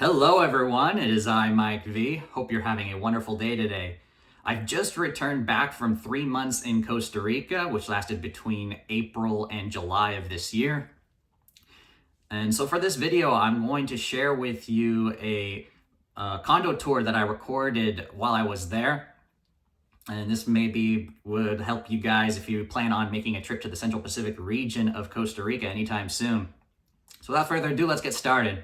Hello everyone, it is I, Mike V. Hope you're having a wonderful day today. I've just returned back from 3 months in Costa Rica, which lasted between April and July of this year. And so for this video, I'm going to share with you a condo tour that I recorded while I was there. And this maybe would help you guys if you plan on making a trip to the Central Pacific region of Costa Rica anytime soon. So without further ado, let's get started.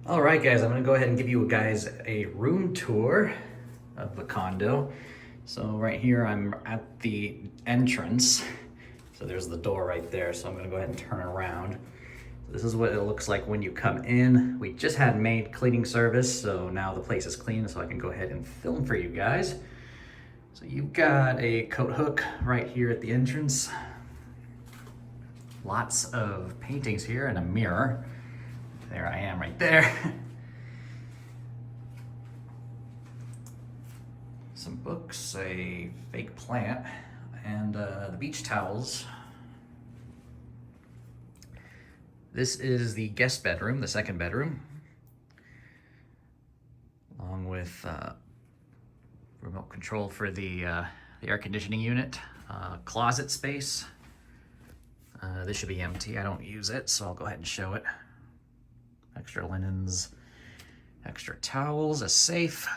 All right, guys, I'm gonna go ahead and give you guys a room tour of the condo. So right here, I'm at the entrance. So there's the door right there. So I'm gonna go ahead and turn around. This is what it looks like when you come in. We just had maid cleaning service, so now the place is clean, so I can go ahead and film for you guys. So you've got a coat hook right here at the entrance. Lots of paintings here and a mirror. There I am right there. Some books, a fake plant, and the beach towels. This is the guest bedroom, the second bedroom, along with remote control for the air conditioning unit, closet space. This should be empty. I don't use it, so I'll go ahead and show it. Extra linens, extra towels, a safe,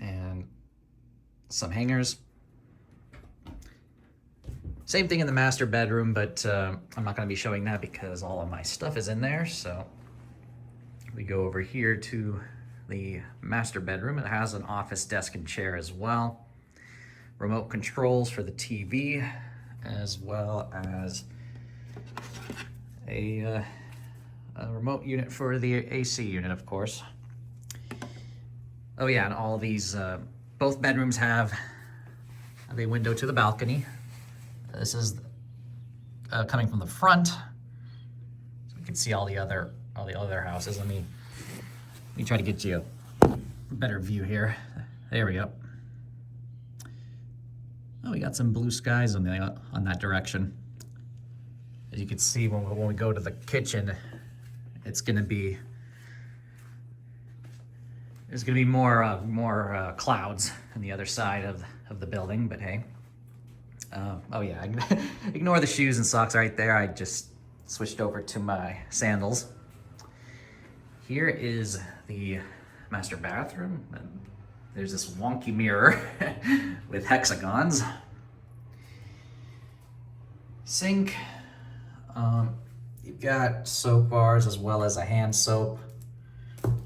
and some hangers. Same thing in the master bedroom, but I'm not going to be showing that because all of my stuff is in there. So we go over here to the master bedroom. It has an office desk and chair as well. Remote controls for the TV, as well as a remote unit for the AC unit, of course. Oh yeah, and all these, both bedrooms have a window to the balcony. This is coming from the front, so we can see all the other houses. Let me try to get you a better view here. There we go. Oh, we got some blue skies on that direction. As you can see, when we go to the kitchen, it's gonna be more clouds on the other side of the building, but hey. Oh yeah, ignore the shoes and socks right there. I just switched over to my sandals. Here is the master bathroom. And there's this wonky mirror with hexagons. Sink. You've got soap bars as well as a hand soap.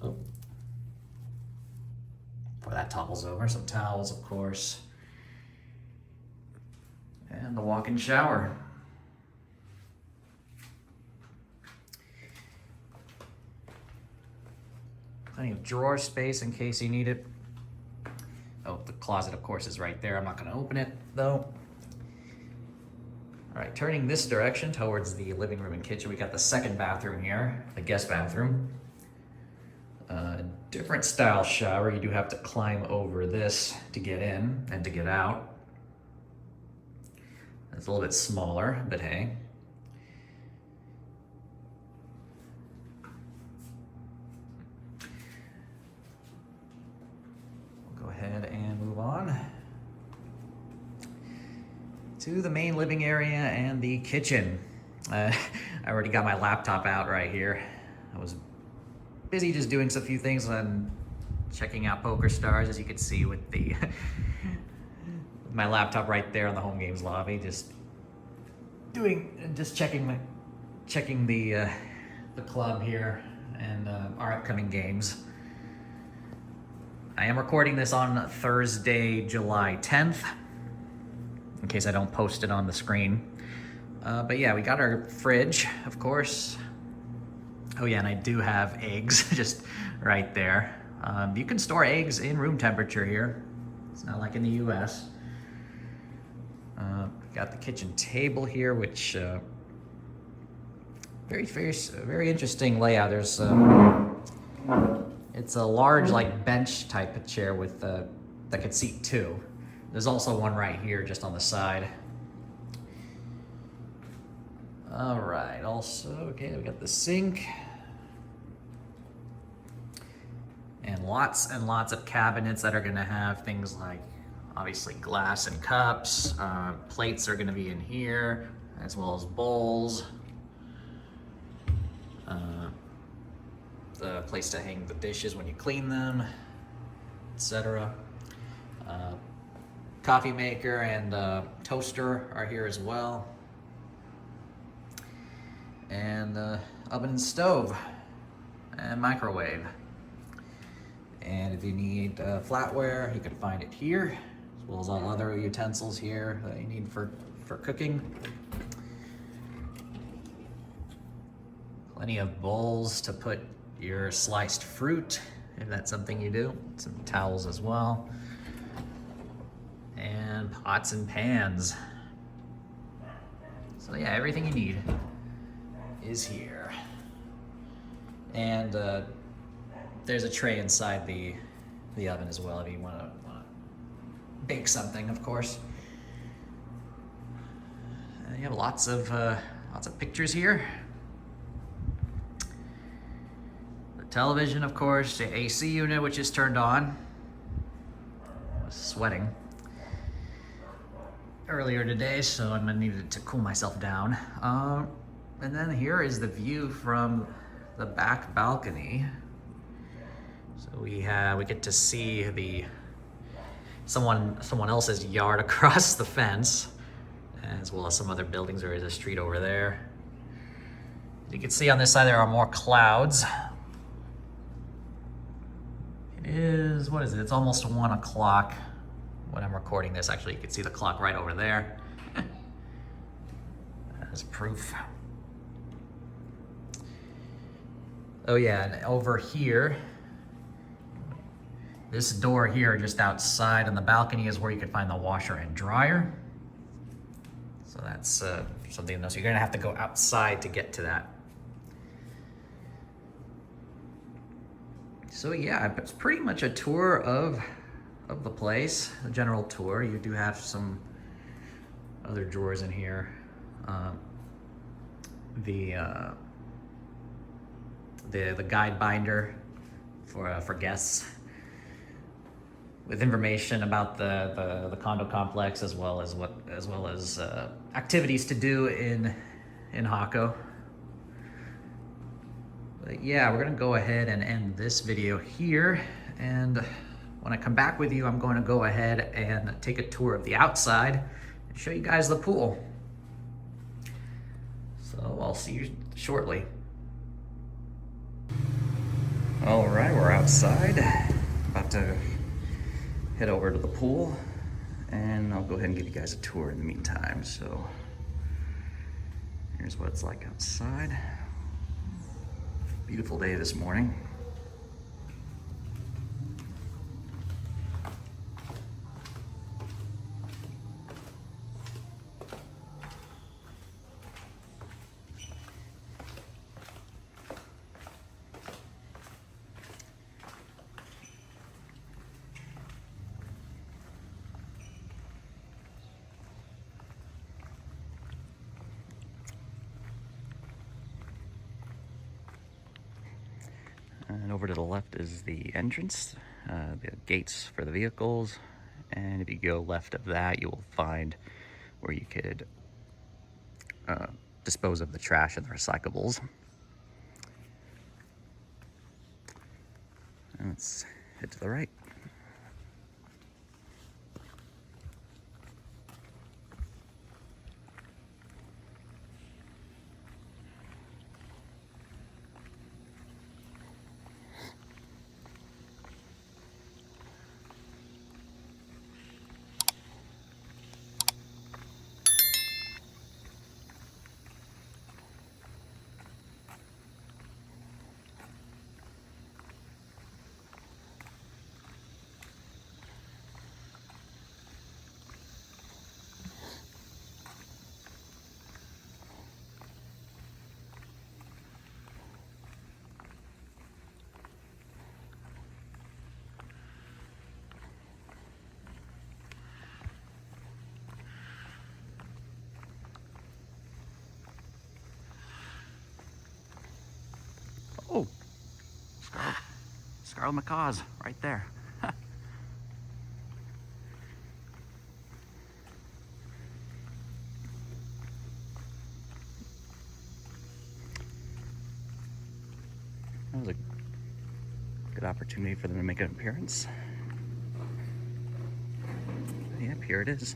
Oh. Before that topples over, some towels, of course. And the walk-in shower. Plenty of drawer space in case you need it. Oh, the closet, of course, is right there. I'm not going to open it, though. All right, turning this direction towards the living room and kitchen, we got the second bathroom here, the guest bathroom. Different style shower. You do have to climb over this to get in and to get out. It's a little bit smaller, but hey. We'll go ahead and move on to the main living area and the kitchen. I already got my laptop out right here. I was busy just doing a few things and checking out Poker Stars, as you can see with the my laptop right there in the home games lobby, just checking the club here and our upcoming games. I am recording this on Thursday, July 10th, in case I don't post it on the screen. But yeah, we got our fridge, of course. Oh yeah, and I do have eggs just right there. You can store eggs in room temperature here. It's not like in the US. Got the kitchen table here, which very interesting layout. There's it's a large like bench type of chair with that could seat two. There's also one right here just on the side. All right, also, okay, we got the sink. And lots of cabinets that are gonna have things like, obviously, glass and cups. Plates are gonna be in here, as well as bowls. The place to hang the dishes when you clean them, etc. Coffee maker and toaster are here as well. And oven and stove and microwave. And if you need flatware, you can find it here, as well as all other utensils here that you need for cooking. Plenty of bowls to put your sliced fruit, if that's something you do. Some towels as well. And pots and pans. So yeah, everything you need is here. And there's a tray inside the oven as well if you want to bake something, of course. You have lots of pictures here. The television, of course, the AC unit, which is turned on. I was sweating earlier today, so I needed to cool myself down. And then here is the view from the back balcony. So we get to see someone else's yard across the fence, as well as some other buildings. There is a street over there. You can see on this side there are more clouds. It is, what is it? It's almost 1 o'clock when I'm recording this. Actually, you can see the clock right over there as proof. Oh yeah, and over here, this door here just outside on the balcony is where you can find the washer and dryer. So that's something else. You're gonna have to go outside to get to that. So yeah, it's pretty much a tour of the place, a general tour. You do have some other drawers in here. The guide binder for guests with information about the condo complex, as well as activities to do in Jacó. But yeah, we're gonna go ahead and end this video here, and when I come back with you, I'm going to go ahead and take a tour of the outside and show you guys the pool. So I'll see you shortly. All right, we're outside, about to head over to the pool, and I'll go ahead and give you guys a tour in the meantime. So here's what it's like outside. Beautiful day this morning. And over to the left is the entrance, the gates for the vehicles. And if you go left of that, you will find where you could dispose of the trash and the recyclables. And let's head to the right. Charles Macaws right there. That was a good opportunity for them to make an appearance. Yep, here it is.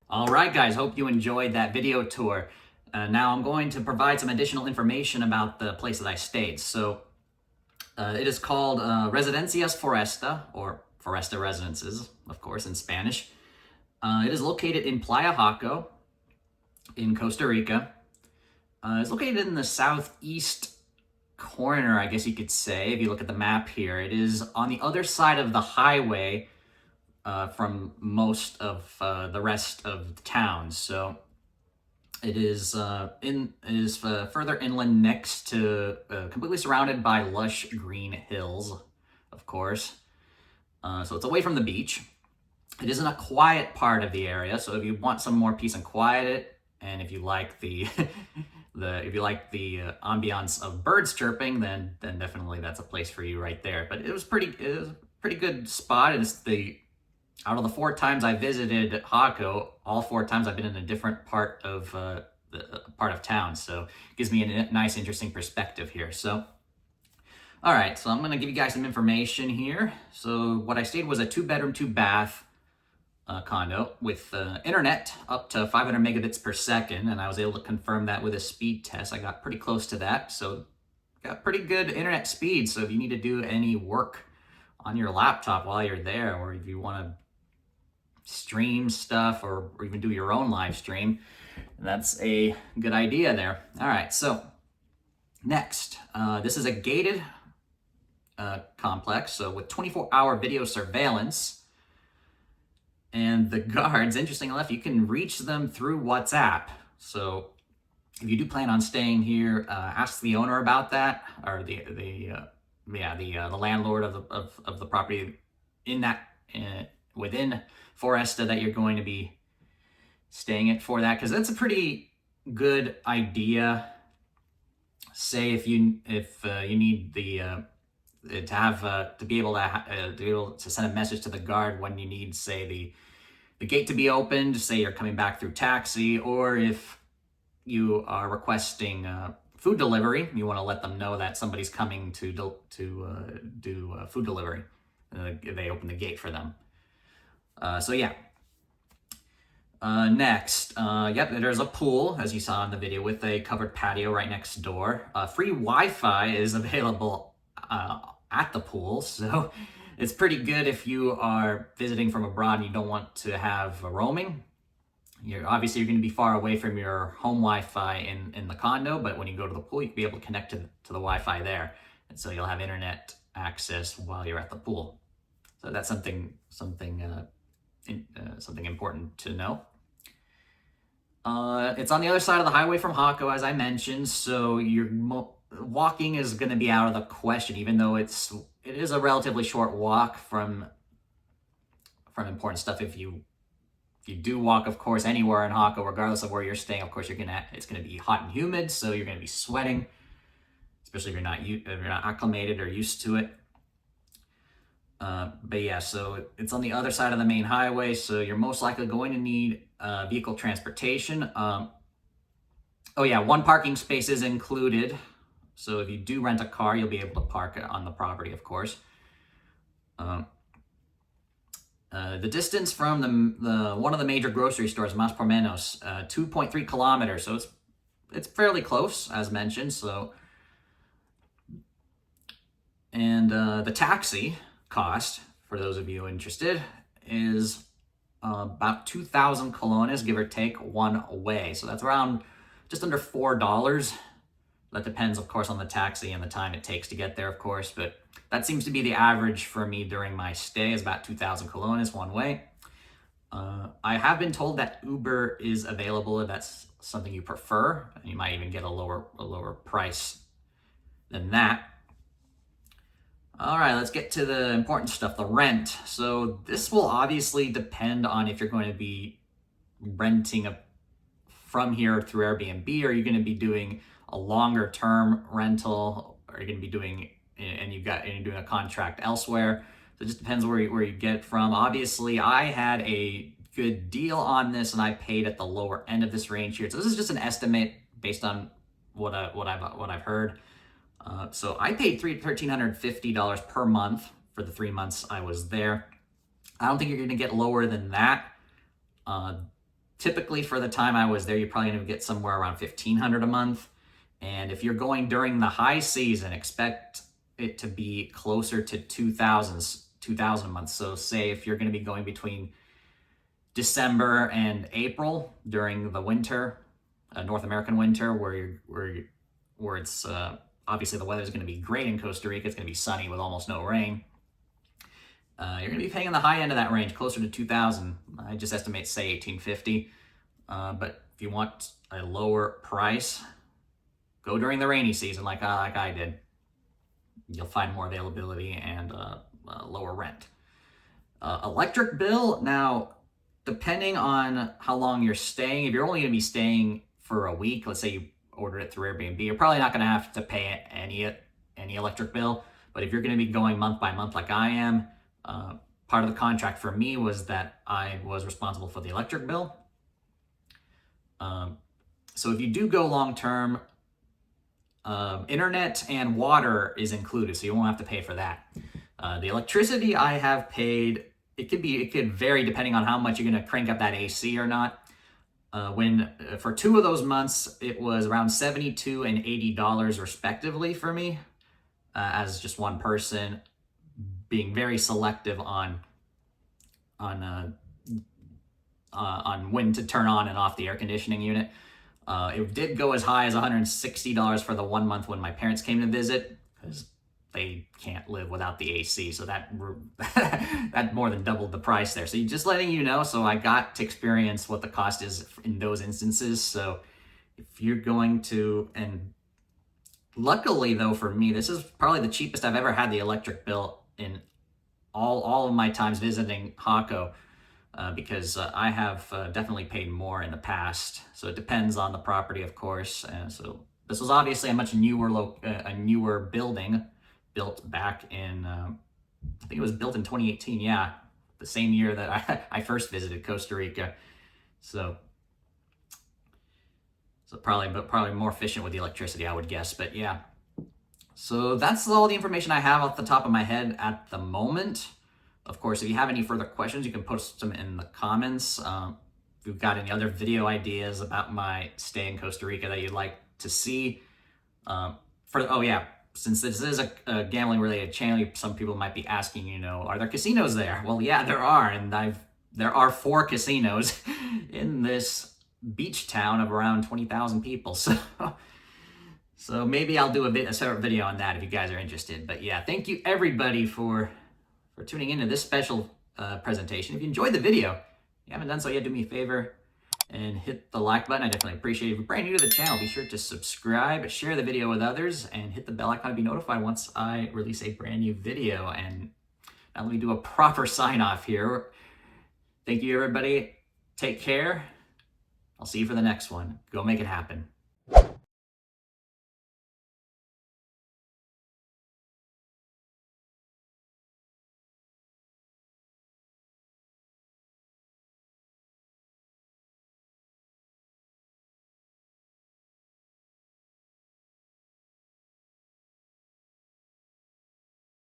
All right, guys, hope you enjoyed that video tour. Now I'm going to provide some additional information about the place that I stayed. So it is called Residencias Foresta, or Foresta Residences, of course, in Spanish. It is located in Playa Jaco in Costa Rica. It's located in the southeast corner, I guess you could say, if you look at the map here. It is on the other side of the highway from most of the rest of the town. So it is further inland, next to completely surrounded by lush green hills, of course. So it's away from the beach. It is in a quiet part of the area. So if you want some more peace and quiet, and if you like the ambiance of birds chirping, then definitely that's a place for you right there. But it was a pretty good spot. It's out of the 4 times I visited Jacó, all 4 times I've been in a different part of town. So it gives me a nice, interesting perspective here. So, all right, so I'm going to give you guys some information here. So what I stayed was a 2-bedroom, 2-bath condo with internet up to 500 megabits per second. And I was able to confirm that with a speed test. I got pretty close to that. So got pretty good internet speed. So if you need to do any work on your laptop while you're there, or if you want to stream stuff or even do your own live stream, that's a good idea there. All right, so next, this is a gated complex, so with 24-hour video surveillance, and the guards, interesting enough, you can reach them through WhatsApp. So if you do plan on staying here, ask the owner about that, or the landlord of the property in that within Foresta that you're going to be staying at for that, because that's a pretty good idea. Say if you need to be able to send a message to the guard when you need, say, the gate to be opened, say you're coming back through taxi, or if you are requesting food delivery, you want to let them know that somebody's coming to do food delivery. They open the gate for them. So yeah. Next, yep, there's a pool, as you saw in the video, with a covered patio right next door. Free Wi-Fi is available at the pool, so it's pretty good if you are visiting from abroad and you don't want to have roaming. You're going to be far away from your home Wi-Fi in the condo, but when you go to the pool, you'll be able to connect to the Wi-Fi there, and so you'll have internet access while you're at the pool. So that's something important to know. It's on the other side of the highway from Jacó, as I mentioned, so your walking is going to be out of the question, even though it is a relatively short walk from important stuff. If you do walk, of course, anywhere in Jacó, regardless of where you're staying, of course, it's going to be hot and humid, so you're going to be sweating, especially if you're not acclimated or used to it. But yeah, so it's on the other side of the main highway, so you're most likely going to need vehicle transportation. Oh yeah, 1 parking space is included. So if you do rent a car, you'll be able to park it on the property, of course. The distance from the one of the major grocery stores, más por menos, 2.3 kilometers. So it's fairly close, as mentioned. So, and the taxi cost, for those of you interested, is about 2,000 colones, give or take, one way. So that's around just under $4. That depends, of course, on the taxi and the time it takes to get there, of course. But that seems to be the average for me during my stay, is about 2,000 colones one way. I have been told that Uber is available if that's something you prefer, you might even get a lower price than that. All right, let's get to the important stuff, the rent. So this will obviously depend on if you're going to be renting from here through Airbnb, or you're going to be doing a longer term rental, or you're going to be doing, and you're doing a contract elsewhere. So it just depends where you get from. Obviously, I had a good deal on this, and I paid at the lower end of this range here. So this is just an estimate based on what I've heard. So I paid $1,350 per month for the 3 months I was there. I don't think you're going to get lower than that. Typically, for the time I was there, you're probably going to get somewhere around $1,500 a month. And if you're going during the high season, expect it to be closer to $2,000 a month. So say if you're going to be going between December and April during the winter, North American winter, where it's obviously the weather is going to be great in Costa Rica. It's going to be sunny with almost no rain. You're going to be paying in the high end of that range, closer to $2,000. I just estimate, say, $1,850. But if you want a lower price, go during the rainy season, like I did. You'll find more availability and lower rent. Electric bill, now, depending on how long you're staying, if you're only going to be staying for a week, let's say you ordered it through Airbnb, you're probably not going to have to pay any electric bill. But if you're going to be going month by month like I am, part of the contract for me was that I was responsible for the electric bill. So if you do go long term, internet and water is included, so you won't have to pay for that. The electricity I have paid, it could vary depending on how much you're going to crank up that AC or not. For 2 of those months, it was around $72 and $80 respectively for me, as just one person, being very selective on when to turn on and off the air conditioning unit. It did go as high as $160 for the 1 month when my parents came to visit, because they can't live without the AC. So that more than doubled the price there. So just letting you know, so I got to experience what the cost is in those instances. So if you're going to, and luckily though for me, this is probably the cheapest I've ever had the electric bill in all of my times visiting Jacó, because I have definitely paid more in the past. So it depends on the property, of course. So this was obviously a much newer building, built back in, I think it was built in 2018. Yeah, the same year that I first visited Costa Rica. So probably more efficient with the electricity, I would guess. But yeah. So that's all the information I have off the top of my head at the moment. Of course, if you have any further questions, you can post them in the comments. If you've got any other video ideas about my stay in Costa Rica that you'd like to see. Since this is a gambling-related channel, some people might be asking, are there casinos there? Well, yeah, there are, and there are 4 casinos in this beach town of around 20,000 people. So maybe I'll do a separate video on that if you guys are interested. But yeah, thank you everybody for tuning into this special presentation. If you enjoyed the video, if you haven't done so yet, do me a favor and hit the like button. I definitely appreciate it. If you're brand new to the channel, be sure to subscribe, share the video with others, and hit the bell icon to be notified once I release a brand new video. And now let me do a proper sign off here. Thank you, everybody. Take care. I'll see you for the next one. Go make it happen.